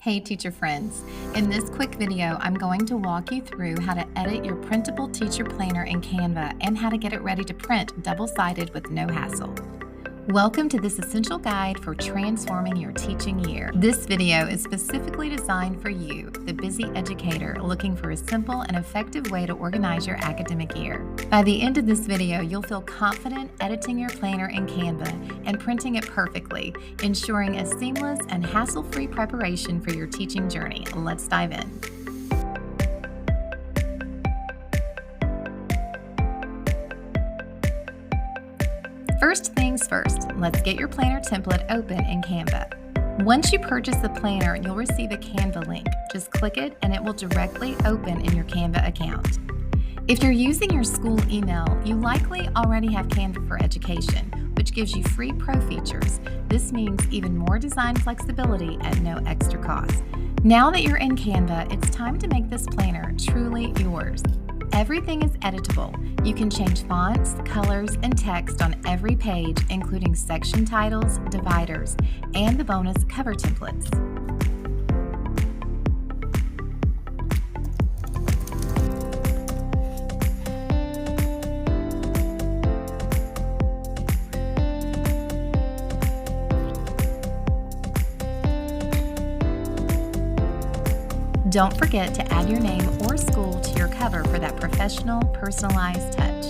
Hey teacher friends, in this quick video I'm going to walk you through how to edit your printable teacher planner in Canva and how to get it ready to print double-sided with no hassle. Welcome to this essential guide for transforming your teaching year. This video is specifically designed for you, the busy educator looking for a simple and effective way to organize your academic year. By the end of this video, you'll feel confident editing your planner in Canva and printing it perfectly, ensuring a seamless and hassle-free preparation for your teaching journey. Let's dive in. First things first, let's get your planner template open in Canva. Once you purchase the planner, you'll receive a Canva link. Just click it and it will directly open in your Canva account. If you're using your school email, you likely already have Canva for Education, which gives you free pro features. This means even more design flexibility at no extra cost. Now that you're in Canva, it's time to make this planner truly yours. Everything is editable. You can change fonts, colors, and text on every page, including section titles, dividers, and the bonus cover templates. Don't forget to add your name or school to your cover for that professional, personalized touch.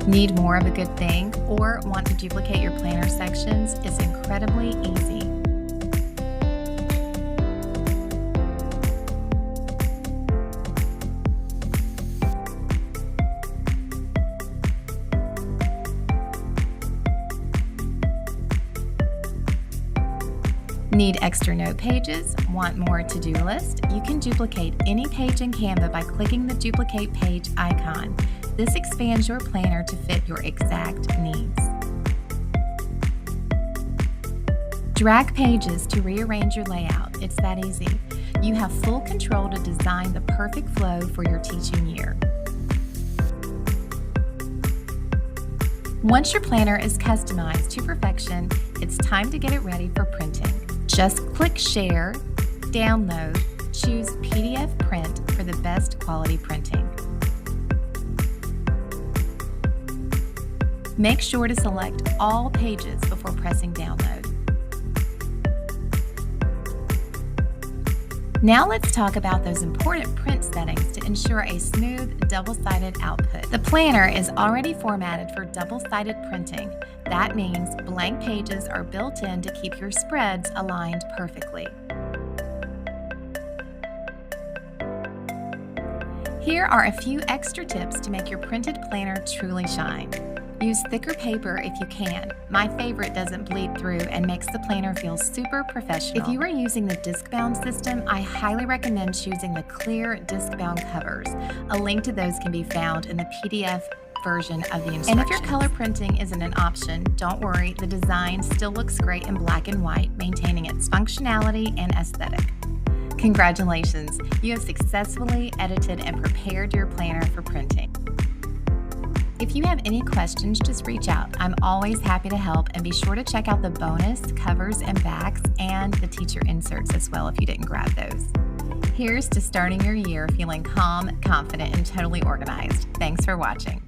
Need more of a good thing or want to duplicate your planner sections? It's incredibly easy. Need extra note pages? Want more to-do list? You can duplicate any page in Canva by clicking the duplicate page icon. This expands your planner to fit your exact needs. Drag pages to rearrange your layout. It's that easy. You have full control to design the perfect flow for your teaching year. Once your planner is customized to perfection, it's time to get it ready for printing. Just click Share, Download, choose PDF Print for the best quality printing. Make sure to select all pages before pressing Download. Now let's talk about those important print settings to ensure a smooth, double-sided output. The planner is already formatted for double-sided printing. That means blank pages are built in to keep your spreads aligned perfectly. Here are a few extra tips to make your printed planner truly shine. Use thicker paper if you can. My favorite doesn't bleed through and makes the planner feel super professional. If you are using the discbound system, I highly recommend choosing the clear discbound covers. A link to those can be found in the PDF version of the instructions. And if your color printing isn't an option, don't worry, the design still looks great in black and white, maintaining its functionality and aesthetic. Congratulations, you have successfully edited and prepared your planner for printing. If you have any questions, just reach out. I'm always happy to help, and be sure to check out the bonus covers and backs and the teacher inserts as well if you didn't grab those. Here's to starting your year feeling calm, confident, and totally organized. Thanks for watching.